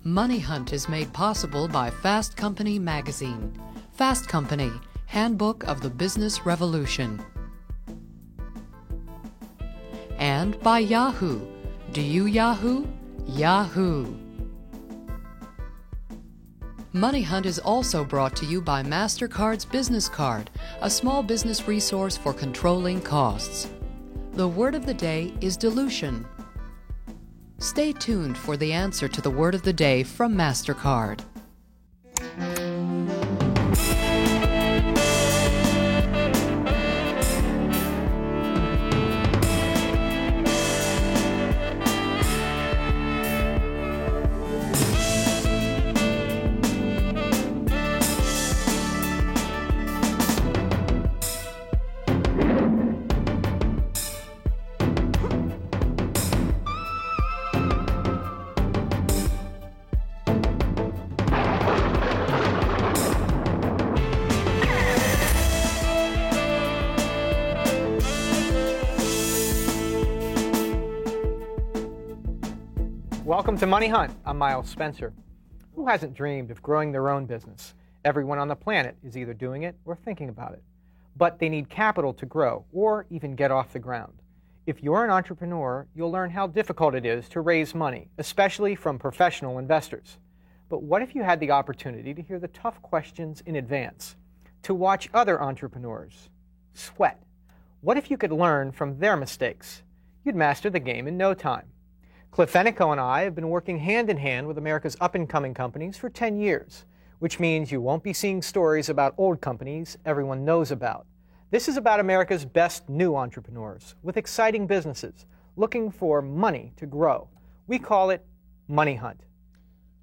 Money Hunt is made possible by Fast Company magazine. Fast Company, Handbook of the Business Revolution. And by Yahoo. Do you Yahoo? Yahoo. Money Hunt is also brought to you by MasterCard's Business Card, a small business resource for controlling costs. The word of the day is dilution. Stay tuned for the answer to the word of the day from MasterCard. Welcome to Money Hunt. I'm Miles Spencer. Who hasn't dreamed of growing their own business? Everyone on the planet is either doing it or thinking about it. But they need capital to grow or even get off the ground. If you're an entrepreneur, you'll learn how difficult it is to raise money, especially from professional investors. But what if you had the opportunity to hear the tough questions in advance? To watch other entrepreneurs sweat? What if you could learn from their mistakes? You'd master the game in no time. Cliff Fenico and I have been working hand in hand with America's up-and-coming companies for 10 years, which means you won't be seeing stories about old companies everyone knows about. This is about America's best new entrepreneurs with exciting businesses looking for money to grow. We call it Money Hunt.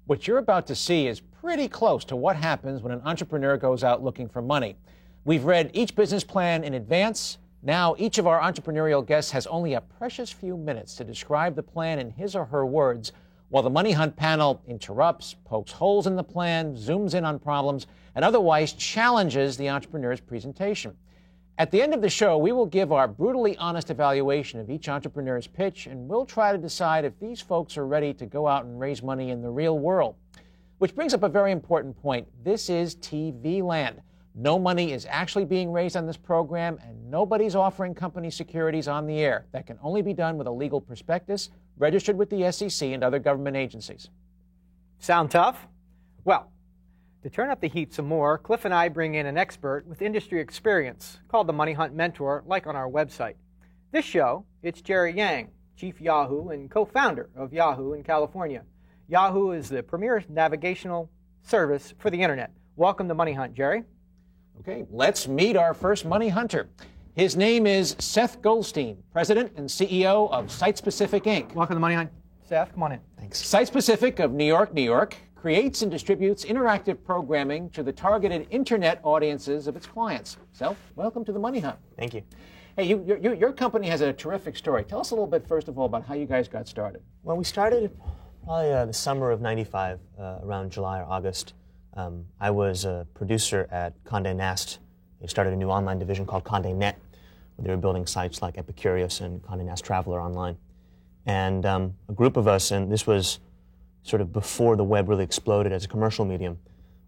What you're about to see is pretty close to what happens when an entrepreneur goes out looking for money. We've read each business plan in advance. Now, each of our entrepreneurial guests has only a precious few minutes to describe the plan in his or her words, while the Money Hunt panel interrupts, pokes holes in the plan, zooms in on problems, and otherwise challenges the entrepreneur's presentation. At the end of the show, we will give our brutally honest evaluation of each entrepreneur's pitch, and we'll try to decide if these folks are ready to go out and raise money in the real world. Which brings up a very important point. This is TV land. No money is actually being raised on this program, and nobody's offering company securities on the air. That can only be done with a legal prospectus registered with the SEC and other government agencies. Sound tough? Well, to turn up the heat some more, Cliff and I bring in an expert with industry experience called the Money Hunt Mentor, like on our website. This show, it's Jerry Yang, Chief Yahoo and co-founder of Yahoo in California. Yahoo is the premier navigational service for the Internet. Welcome to Money Hunt, Jerry. Okay, let's meet our first money hunter. His name is Seth Goldstein, President and CEO of Site Specific, Inc. Welcome to Money Hunt. Seth, come on in. Thanks. Site Specific of New York, New York, creates and distributes interactive programming to the targeted Internet audiences of its clients. Seth, welcome to the Money Hunt. Thank you. Hey, your company has a terrific story. Tell us a little bit, first of all, about how you guys got started. Well, we started probably the summer of '95, around July or August. I was a producer at Condé Nast. They started a new online division called Condé Net, where they were building sites like Epicurious and Condé Nast Traveler online. And a group of us, and this was sort of before the web really exploded as a commercial medium,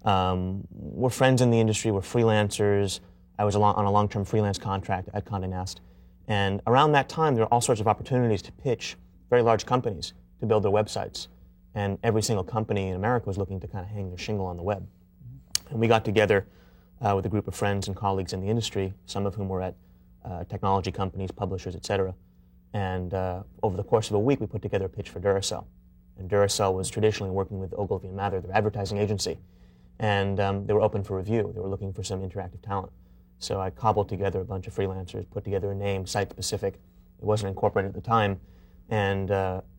we're friends in the industry, we're freelancers. I was on a long-term freelance contract at Condé Nast. And around that time, there were all sorts of opportunities to pitch very large companies to build their websites. And every single company in America was looking to kind of hang their shingle on the web. And we got together with a group of friends and colleagues in the industry, some of whom were at technology companies, publishers, et cetera. And over the course of a week, we put together a pitch for Duracell. And Duracell was traditionally working with Ogilvy & Mather, their advertising agency. And they were open for review. They were looking for some interactive talent. So I cobbled together a bunch of freelancers, put together a name, Site Specific. It wasn't incorporated at the time. And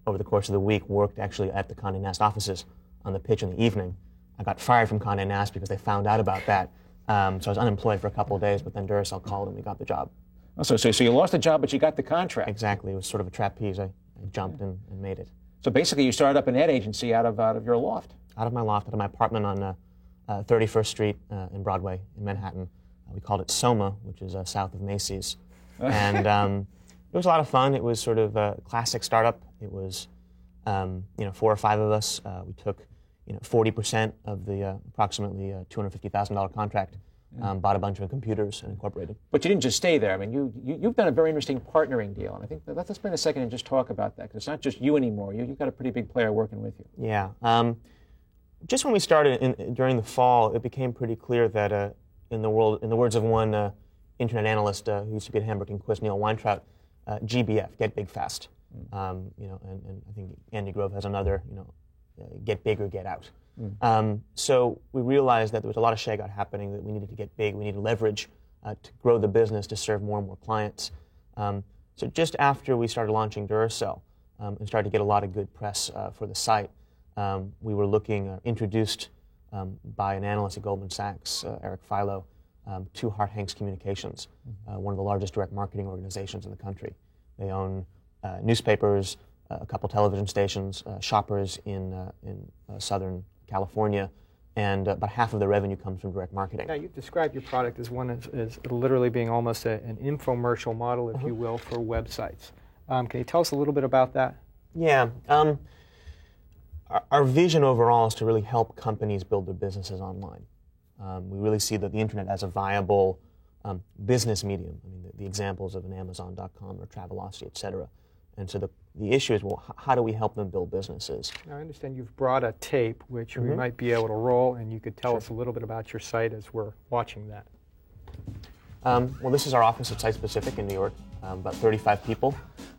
over the course of the week, worked actually at the Condé Nast offices on the pitch in the evening. I got fired from Condé Nast because they found out about that. So I was unemployed for a couple of days, but then Duracell called and we got the job. Oh, so you lost the job, but you got the contract. Exactly. It was sort of a trapeze. I jumped and made it. So basically you started up an ad agency out of your loft. Out of my loft, out of my apartment on 31st Street in Broadway in Manhattan. We called it Soma, which is south of Macy's. And it was a lot of fun. It was sort of a classic startup. It was, 4 or 5 of us. We took 40% of the approximately $250,000 contract, bought a bunch of computers and incorporated. But you didn't just stay there. I mean, you've done a very interesting partnering deal, and I think let's spend a second and just talk about that, because it's not just you anymore. You've got a pretty big player working with you. Yeah. Just when we started during the fall, it became pretty clear that in the words of one internet analyst who used to be at Hamburg and Quist, Neil Weintraub, GBF, get big fast. And I think Andy Grove has another, get big or get out. So we realized that there was a lot of shakeout happening, that we needed to get big, we needed leverage to grow the business, to serve more and more clients. So just after we started launching Duracell and started to get a lot of good press for the site, we were introduced by an analyst at Goldman Sachs, Eric Philo, to Hart Hanks Communications, one of the largest direct marketing organizations in the country. They own newspapers, a couple television stations, shoppers in Southern California, and about half of the revenue comes from direct marketing. Now, you described your product as as literally being almost an infomercial model, if you will, for websites. Can you tell us a little bit about that? Yeah. Our vision overall is to really help companies build their businesses online. We really see that the internet as a viable business medium. I mean, the examples of an Amazon.com or Travelocity, et cetera. And so the issue is, well, how do we help them build businesses? Now, I understand you've brought a tape, which we might be able to roll, and you could tell us a little bit about your site as we're watching that. Well, this is our office at Site Specific in New York, about 35 people.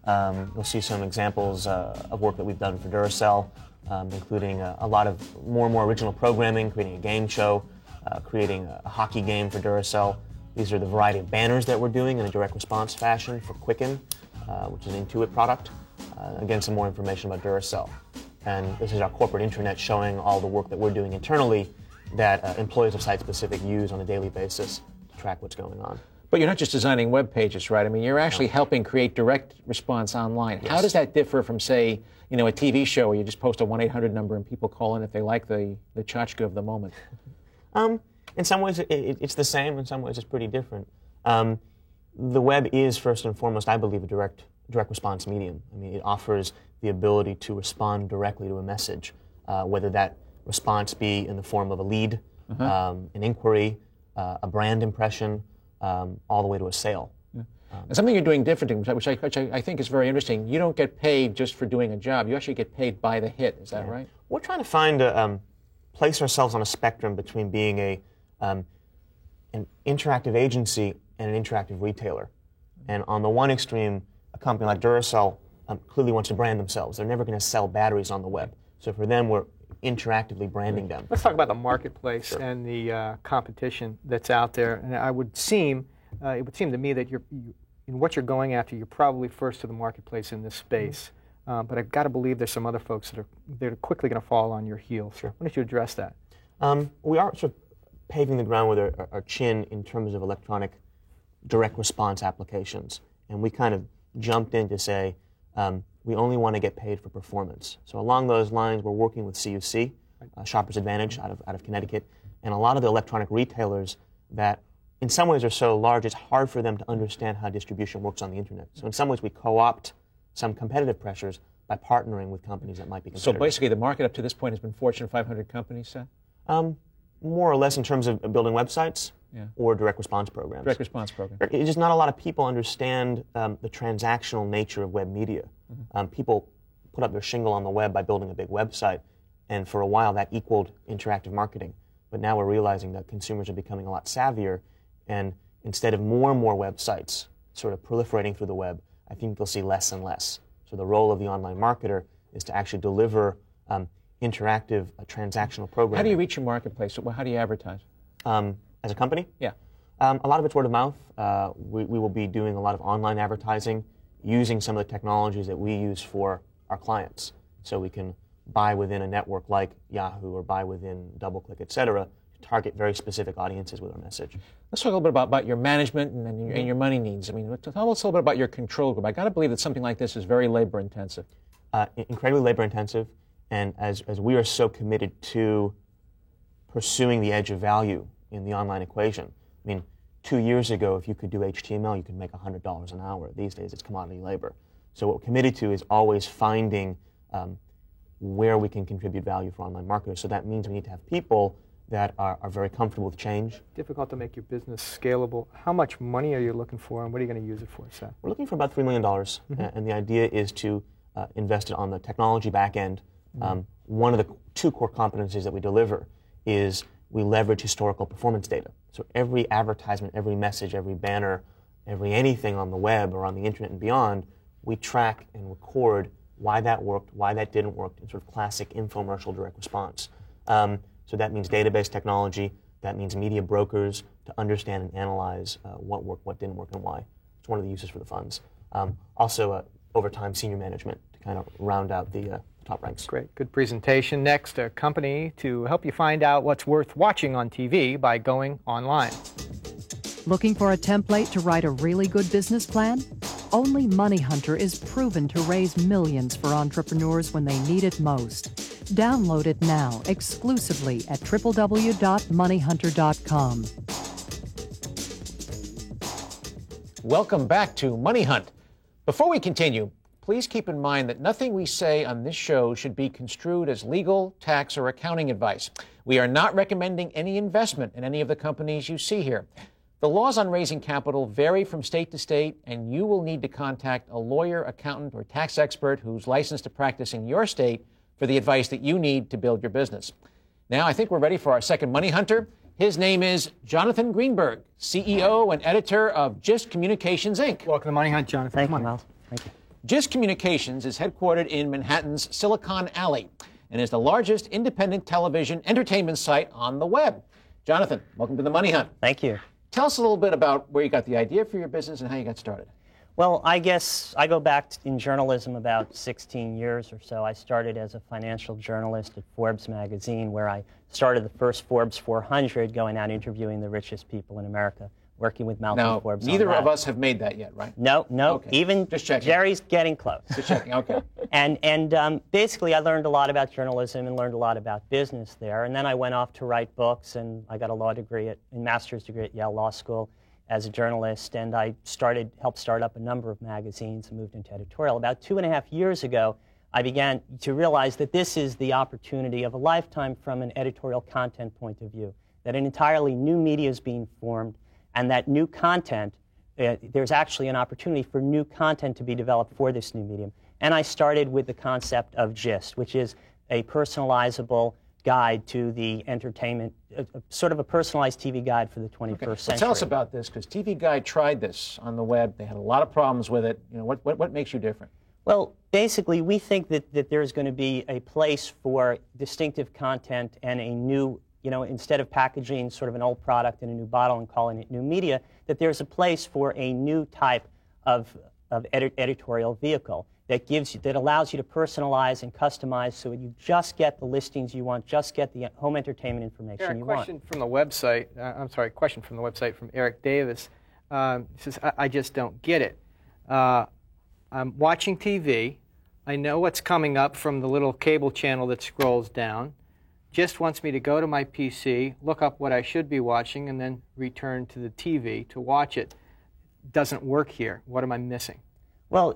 You'll see some examples of work that we've done for Duracell, including a lot of more and more original programming, creating a game show, creating a hockey game for Duracell. These are the variety of banners that we're doing in a direct response fashion for Quicken, which is an Intuit product. Again, some more information about Duracell. And this is our corporate intranet showing all the work that we're doing internally that employees of Site Specific use on a daily basis to track what's going on. But you're not just designing web pages, right? I mean, you're actually helping create direct response online. Yes. How does that differ from, say, a TV show where you just post a 1-800 number and people call in if they like the tchotchke of the moment? In some ways, it's the same. In some ways, it's pretty different. The web is, first and foremost, I believe, a direct response medium. I mean, it offers the ability to respond directly to a message, whether that response be in the form of a lead, an inquiry, a brand impression, all the way to a sale. Yeah. And something you're doing differently, which I think is very interesting, you don't get paid just for doing a job. You actually get paid by the hit. Is that right? We're trying to find place ourselves on a spectrum between being an interactive agency and an interactive retailer. And on the one extreme, a company like Duracell clearly wants to brand themselves. They're never going to sell batteries on the web. So for them, we're interactively branding them. Let's talk about the marketplace and the competition that's out there. And it would seem to me that in what you're going after, you're probably first to the marketplace in this space. But I've got to believe there's some other folks that are quickly going to fall on your heels. Sure. Why don't you address that? We are sort of paving the ground with our chin in terms of electronic direct response applications. And we kind of jumped in to say, we only want to get paid for performance. So along those lines, we're working with CUC, Shoppers Advantage out of Connecticut, and a lot of the electronic retailers that in some ways are so large, it's hard for them to understand how distribution works on the internet. So in some ways, we co-opt some competitive pressures by partnering with companies that might be competitors. So basically, the market up to this point has been Fortune 500 companies, Seth? More or less in terms of building websites or direct response programs. Direct response program. It's just not a lot of people understand the transactional nature of web media. People put up their shingle on the web by building a big website, and for a while that equaled interactive marketing. But now we're realizing that consumers are becoming a lot savvier, and instead of more and more websites sort of proliferating through the web, I think you'll see less and less. So the role of the online marketer is to actually deliver interactive transactional programming. How do you reach your marketplace? How do you advertise? As a company? Yeah. A lot of it's word of mouth. We will be doing a lot of online advertising using some of the technologies that we use for our clients. So we can buy within a network like Yahoo or buy within DoubleClick, et cetera, to target very specific audiences with our message. Let's talk a little bit about your management and your money needs. I mean, tell us a little bit about your control group. I got to believe that something like this is very labor intensive. Incredibly labor intensive, and as we are so committed to pursuing the edge of value in the online equation. I mean, 2 years ago, if you could do HTML, you could make $100 an hour. These days, it's commodity labor. So what we're committed to is always finding where we can contribute value for online marketers. So that means we need to have people that are very comfortable with change. Difficult to make your business scalable. How much money are you looking for, and what are you going to use it for, Seth? We're looking for about $3 million, and the idea is to invest it on the technology back end. One of the two core competencies that we deliver is we leverage historical performance data. So every advertisement, every message, every banner, every anything on the web or on the internet and beyond, we track and record why that worked, why that didn't work, in sort of classic infomercial direct response. So that means database technology, that means media brokers to understand and analyze what worked, what didn't work, and why. It's one of the uses for the funds. Also, over time, senior management to kind of round out the top ranks. Great, good presentation. Next, a company to help you find out what's worth watching on TV by going online. Looking for a template to write a really good business plan? Only Money Hunter is proven to raise millions for entrepreneurs when they need it most. Download it now exclusively at www.moneyhunter.com. Welcome back to Money Hunt. Before we continue, please keep in mind that nothing we say on this show should be construed as legal, tax, or accounting advice. We are not recommending any investment in any of the companies you see here. The laws on raising capital vary from state to state, and you will need to contact a lawyer, accountant, or tax expert who's licensed to practice in your state for the advice that you need to build your business. Now, I think we're ready for our second Money Hunter. His name is Jonathan Greenberg, CEO and editor of GIST Communications, Inc. Welcome to Money Hunt, Jonathan. Thank you, Miles. Thank you. GIST Communications is headquartered in Manhattan's Silicon Alley and is the largest independent television entertainment site on the web. Jonathan, welcome to the Money Hunt. Thank you. Tell us a little bit about where you got the idea for your business and how you got started. Well, I guess I go back in journalism about 16 years or so. I started as a financial journalist at Forbes magazine, where I started the first Forbes 400, going out interviewing the richest people in America, working with Malcolm Forbes. Neither of us have made that yet, right? No. Okay. Even just checking. Jerry's getting close. Just checking, okay. And basically, I learned a lot about journalism and learned a lot about business there. And then I went off to write books, and I got a law degree, a master's degree at Yale Law School as a journalist. And I helped start up a number of magazines and moved into editorial. About 2.5 years ago, I began to realize that this is the opportunity of a lifetime from an editorial content point of view, that an entirely new media is being formed, and that new content, there's actually an opportunity for new content to be developed for this new medium. And I started with the concept of GIST, which is a personalizable guide to the entertainment, sort of a personalized TV guide for the 21st century. Tell us about this, because TV Guide tried this on the web. They had a lot of problems with it. You know, what makes you different? Well, basically, we think that there's going to be a place for distinctive content and a new, instead of packaging sort of an old product in a new bottle and calling it new media, that there's a place for a new type of editorial vehicle that allows you to personalize and customize so you just get the listings you want, just get the home entertainment information you want. Question from the website from Eric Davis. He says, I just don't get it. I'm watching TV. I know what's coming up from the little cable channel that scrolls down. GIST wants me to go to my PC, look up what I should be watching, and then return to the TV to watch it. Doesn't work here. What am I missing? Well,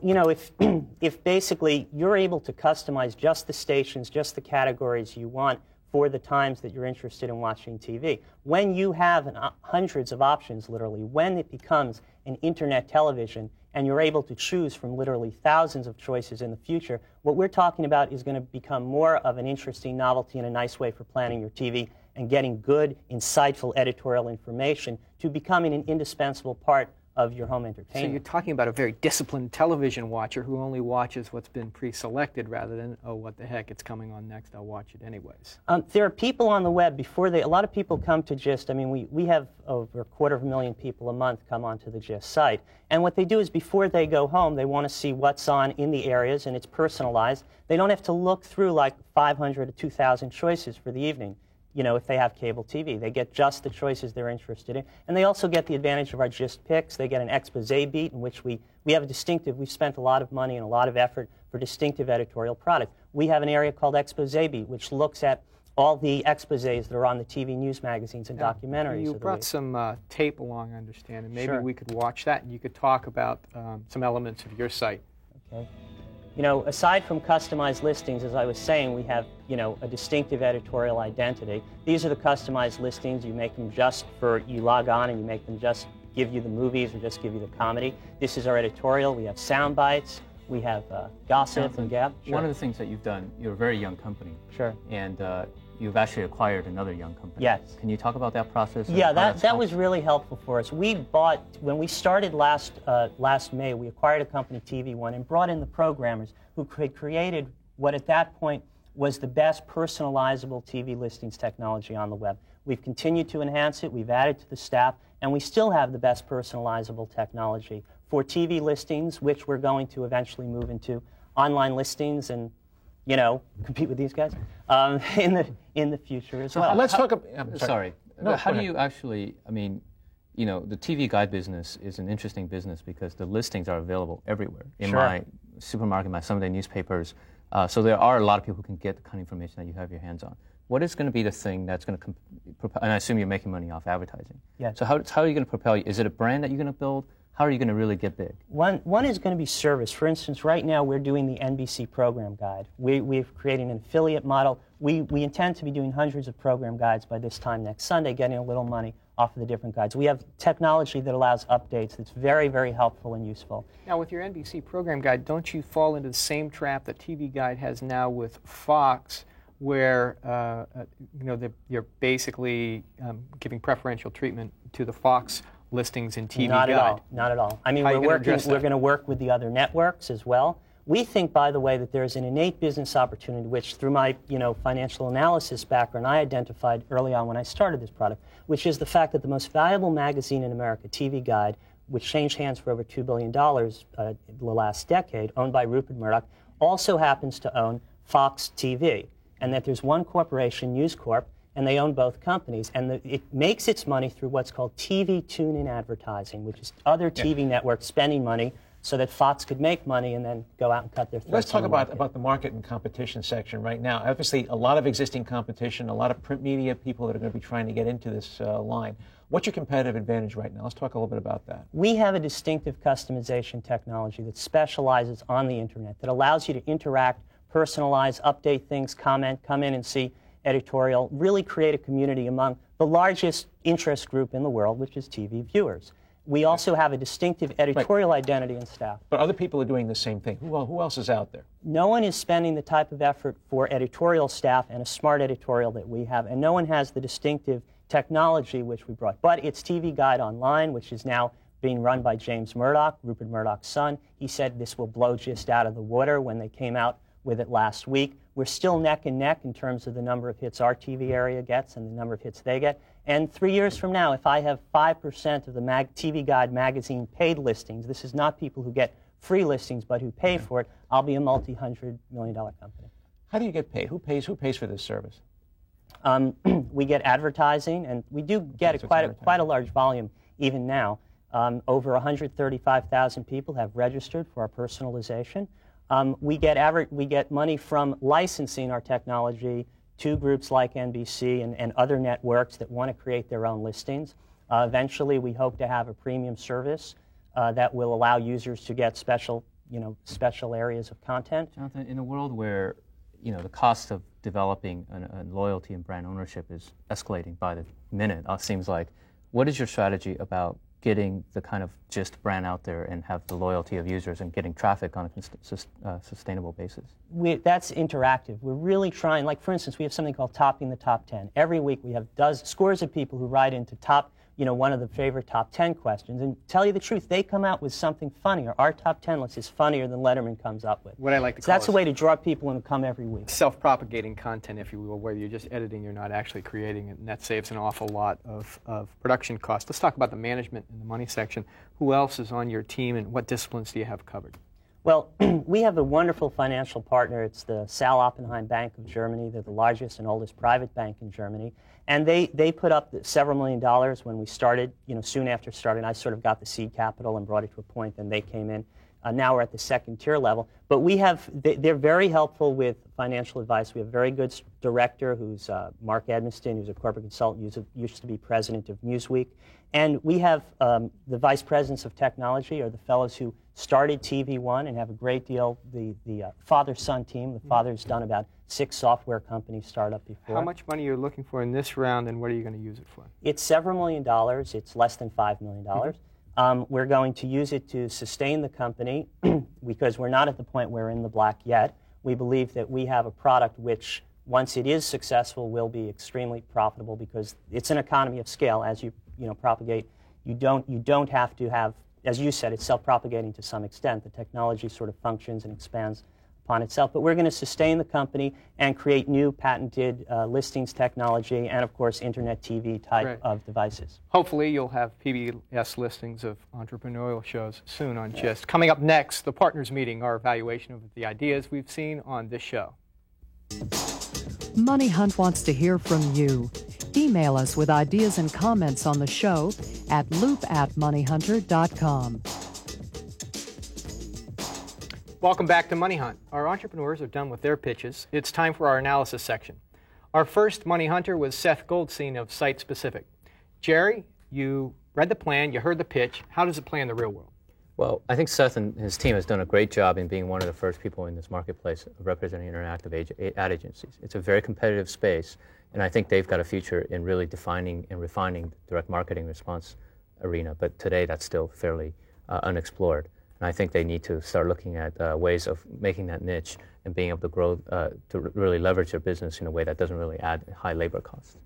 if basically you're able to customize just the stations, just the categories you want for the times that you're interested in watching TV, when you have hundreds of options, literally, when it becomes an internet television and you're able to choose from literally thousands of choices in the future, what we're talking about is going to become more of an interesting novelty and a nice way for planning your TV and getting good, insightful editorial information to becoming an indispensable part of your home entertainment. So you're talking about a very disciplined television watcher who only watches what's been pre-selected rather than, oh, what the heck, it's coming on next, I'll watch it anyways. There are people on the web, a lot of people come to GIST. I mean, we have over 250,000 people a month come onto the GIST site. And what they do is before they go home, they want to see what's on in the areas, and it's personalized. They don't have to look through like 500 to 2,000 choices for the evening. If they have cable TV. They get just the choices they're interested in. And they also get the advantage of our GIST picks. They get an expose beat in which we have we've spent a lot of money and a lot of effort for distinctive editorial product. We have an area called Expose Beat, which looks at all the exposés that are on the TV news magazines and documentaries. You brought some tape along, I understand, and maybe Sure. we could watch that and you could talk about some elements of your site. Okay. You know, aside from customized listings, as I was saying, we have, you know, a distinctive editorial identity. These are the customized listings. You make them just for, you log on and you make them just give you the movies or just give you the comedy. This is our editorial. We have sound bites. We have gossip and gab. Sure. One of the things that you've done, you're a very young company. Sure. And you've actually acquired another young company. Yes. Can you talk about that process? Yeah, that was really helpful for us. We bought, when we started last May, we acquired a company, TV One, and brought in the programmers who had created what at that point was the best personalizable TV listings technology on the web. We've continued to enhance it, we've added to the staff, and we still have the best personalizable technology for TV listings, which we're going to eventually move into online listings and, you know, compete with these guys in the future as well. Let's talk about. Sorry. No, how go do ahead. you actually? I mean, you know, the TV guide business is an interesting business because the listings are available everywhere in Sure. my supermarket, my Sunday newspapers. So there are a lot of people who can get the kind of information that you have your hands on. What is going to be the thing that's going to, and I assume you're making money off advertising. Yes. So how are you going to propel? Is it a brand that you're going to build? How are you going to really get big? One is going to be service. For instance, right now we're doing the NBC program guide. We've created an affiliate model. We intend to be doing hundreds of program guides by this time next Sunday, getting a little money off of the different guides. We have technology that allows updates that's very, very helpful and useful. Now, with your NBC program guide, don't you fall into the same trap that TV Guide has now with Fox, where you know you're basically giving preferential treatment to the Fox listings in TV Not Guide? at all. Not at all. I mean, How are you we're gonna address that? going to work with the other networks as well. We think, by the way, that there's an innate business opportunity, which through my financial analysis background, I identified early on when I started this product, which is the fact that the most valuable magazine in America, TV Guide, which changed hands for over $2 billion the last decade, owned by Rupert Murdoch, also happens to own Fox TV, and that there's one corporation, News Corp, and they own both companies, and it makes its money through what's called TV tune-in advertising, which is other TV networks spending money so that Fox could make money and then go out and cut their throats. Let's talk on the about market. the market and competition section right now. Obviously, a lot of existing competition, a lot of print media people that are going to be trying to get into this line. What's your competitive advantage right now? Let's talk a little bit about that. We have a distinctive customization technology that specializes on the internet, that allows you to interact, personalize, update things, comment, come in and see editorial, really create a community among the largest interest group in the world, which is TV viewers. We also have a distinctive editorial identity and staff. But other people are doing the same thing. Who else is out there? No one is spending the type of effort for editorial staff and a smart editorial that we have, and no one has the distinctive technology which we brought. But it's TV Guide Online, which is now being run by James Murdoch, Rupert Murdoch's son. He said this will blow just out of the water when they came out with it last week. We're still neck and neck in terms of the number of hits our TV area gets and the number of hits they get. And 3 years from now, if I have 5% of the TV Guide magazine paid listings, this is not people who get free listings but who pay for it, I'll be a multi-hundred-million-dollar company. How do you get paid? Who pays for this service? We get advertising, and we do get so quite a large volume even now. Over 135,000 people have registered for our personalization. We get money from licensing our technology to groups like NBC and other networks that want to create their own listings. Eventually, we hope to have a premium service that will allow users to get special areas of content. Jonathan, in a world where the cost of developing a loyalty and brand ownership is escalating by the minute, it seems like, what is your strategy about getting the kind of GIST brand out there and have the loyalty of users and getting traffic on a sustainable basis? That's interactive. We're really trying, like for instance, we have something called Topping the Top 10. Every week we have scores of people who write into one of the favorite top 10 questions, and tell you the truth, they come out with something funnier. Our top 10 list is funnier than Letterman comes up with. What I like to So call that's a way to draw people in who come every week. Self-propagating content, if you will, where you're just editing, you're not actually creating it, and that saves an awful lot of production costs. Let's talk about the management and the money section. Who else is on your team, and what disciplines do you have covered? Well, we have a wonderful financial partner. It's the Sal Oppenheim Bank of Germany. They're the largest and oldest private bank in Germany. And they put up several $1 million when we started, soon after starting. I sort of got the seed capital and brought it to a point, then they came in. Now we're at the second tier level. But they're very helpful with financial advice. We have a very good director who's Mark Edmiston, who's a corporate consultant, used to be president of Newsweek. And we have the vice presidents of technology, or the fellows who started TV One and have a great deal, the father-son team. The father's done about 6 software companies startup before. How much money are you looking for in this round, and what are you going to use it for? It's several $million. It's less than $5 million. We're going to use it to sustain the company because we're not at the point where we're in the black yet. We believe that we have a product which, once it is successful, will be extremely profitable because it's an economy of scale. As you propagate, you don't have to have, as you said, it's self-propagating to some extent. The technology sort of functions and expands upon itself. But we're going to sustain the company and create new patented listings technology and, of course, internet TV type of devices. Hopefully you'll have PBS listings of entrepreneurial shows soon on GIST. Coming up next, the partners meeting, our evaluation of the ideas we've seen on this show. Money Hunt wants to hear from you. Email us with ideas and comments on the show at loop@moneyhunter.com. Welcome back to Money Hunt. Our entrepreneurs are done with their pitches. It's time for our analysis section. Our first Money Hunter was Seth Goldstein of Site Specific. Jerry, you read the plan, you heard the pitch. How does it play in the real world? Well, I think Seth and his team has done a great job in being one of the first people in this marketplace representing interactive ad agencies. It's a very competitive space, and I think they've got a future in really defining and refining the direct marketing response arena, but today that's still fairly unexplored. And I think they need to start looking at ways of making that niche and being able to grow, to really leverage their business in a way that doesn't really add high labor costs.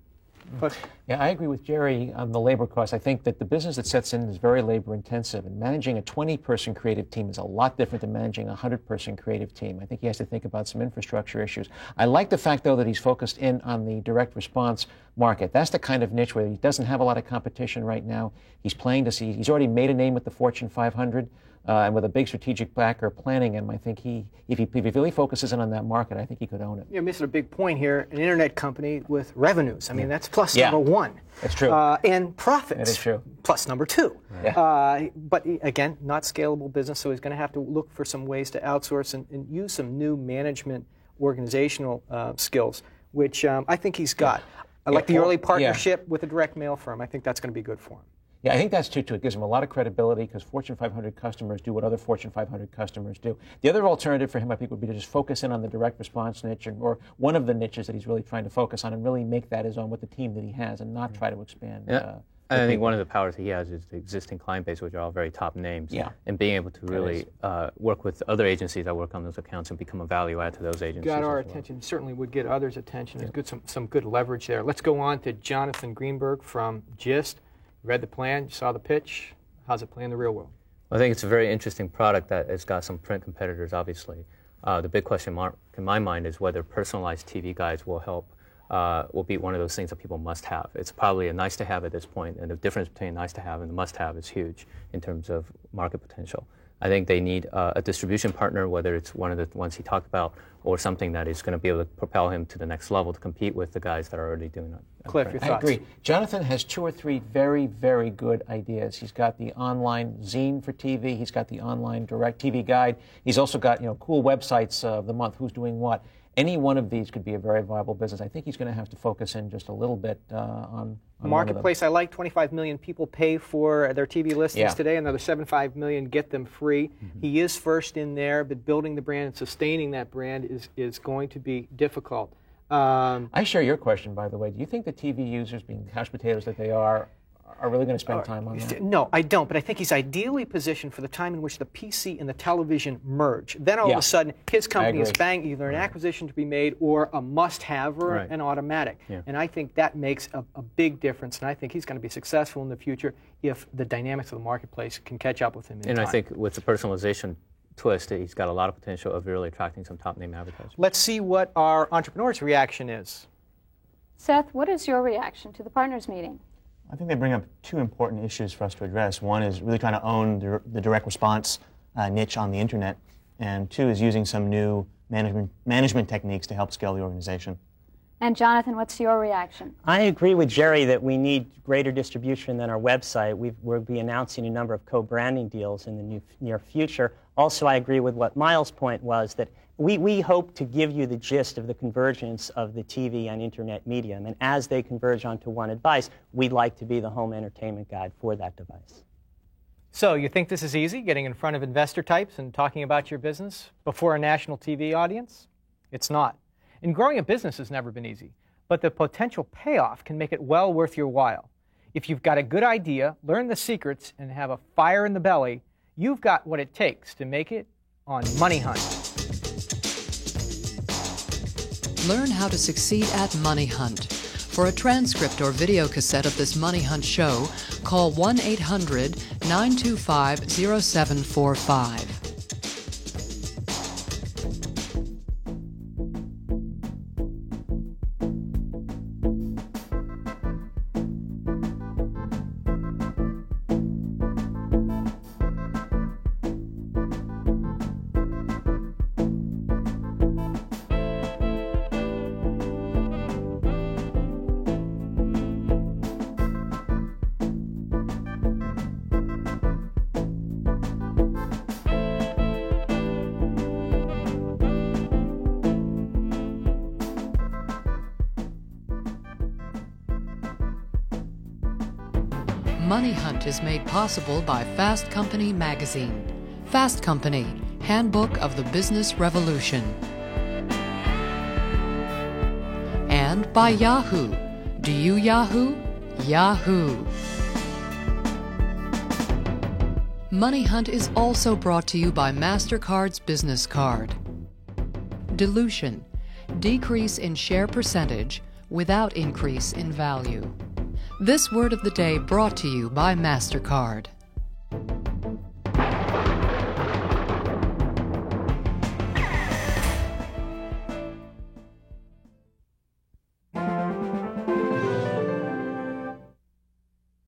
Yeah, I agree with Jerry on the labor costs. I think that the business that sets in is very labor intensive, and managing a 20-person creative team is a lot different than managing a 100-person creative team. I think he has to think about some infrastructure issues. I like the fact, though, that he's focused in on the direct response market. That's the kind of niche where he doesn't have a lot of competition right now. He's playing to see, he's already made a name with the Fortune 500. And with a big strategic backer planning him, I think if he really focuses in on that market, I think he could own it. You're missing a big point here. An internet company with revenues. I mean, that's plus number one. That's true. And profits. That is true. Plus number 2. Yeah. But again, not scalable business, so he's going to have to look for some ways to outsource and use some new management organizational skills, which I think he's got. I like the early partnership with a direct mail firm. I think that's going to be good for him. Yeah, I think that's true, too. It gives them a lot of credibility because Fortune 500 customers do what other Fortune 500 customers do. The other alternative for him, I think, would be to just focus in on the direct response niche or one of the niches that he's really trying to focus on and really make that his own with the team that he has and not try to expand. I think one of the powers he has is the existing client base, which are all very top names. Yeah. And being able to really work with other agencies that work on those accounts and become a value add to those agencies. Got our attention. Certainly would get others' attention. There's good, some good leverage there. Let's go on to Jonathan Greenberg from GIST. Read the plan, you saw the pitch. How's it play in the real world? I think it's a very interesting product that has got some print competitors, obviously. The big question mark in my mind is whether personalized TV guides will help, will be one of those things that people must have. It's probably a nice to have at this point, and the difference between nice to have and the must have is huge in terms of market potential. I think they need a distribution partner, whether it's one of the ones he talked about or something that is going to be able to propel him to the next level to compete with the guys that are already doing it. Cliff, your thoughts? I agree. Jonathan has 2 or 3 very, very good ideas. He's got the online zine for TV. He's got the online direct TV guide. He's also got cool websites of the month, who's doing what. Any one of these could be a very viable business. I think he's going to have to focus in just a little bit on marketplace. I like 25 million people pay for their TV listings today. Another 75 million get them free. He is first in there, but building the brand and sustaining that brand is going to be difficult. I share your question, by the way. Do you think the TV users, being couch potatoes that they are really going to spend time on that? No, I don't. But I think he's ideally positioned for the time in which the PC and the television merge. Then all of a sudden, his company is bang, either an acquisition to be made or a must-have or an automatic. Yeah. And I think that makes a big difference. And I think he's going to be successful in the future if the dynamics of the marketplace can catch up with him in time. And I think with the personalization twist, he's got a lot of potential of really attracting some top-name advertisers. Let's see what our entrepreneur's reaction is. Seth, what is your reaction to the partners meeting? I think they bring up 2 important issues for us to address. One is really trying to own the direct response niche on the internet, and 2 is using some new management techniques to help scale the organization. And Jonathan, what's your reaction? I agree with Jerry that we need greater distribution than our website. We'll be announcing a number of co-branding deals in the near future. Also, I agree with what Miles' point was, that we hope to give you the gist of the convergence of the TV and internet medium. And as they converge onto one device, we'd like to be the home entertainment guide for that device. So you think this is easy, getting in front of investor types and talking about your business before a national TV audience? It's not. And growing a business has never been easy, but the potential payoff can make it well worth your while. If you've got a good idea, learn the secrets, and have a fire in the belly, you've got what it takes to make it on Money Hunt. Learn how to succeed at Money Hunt. For a transcript or video cassette of this Money Hunt show, call 1-800-925-0745. Money Hunt is made possible by Fast Company magazine. Fast Company, Handbook of the Business Revolution. And by Yahoo. Do you Yahoo? Yahoo. Money Hunt is also brought to you by MasterCard's Business Card. Dilution, decrease in share percentage without increase in value. This word of the day brought to you by MasterCard.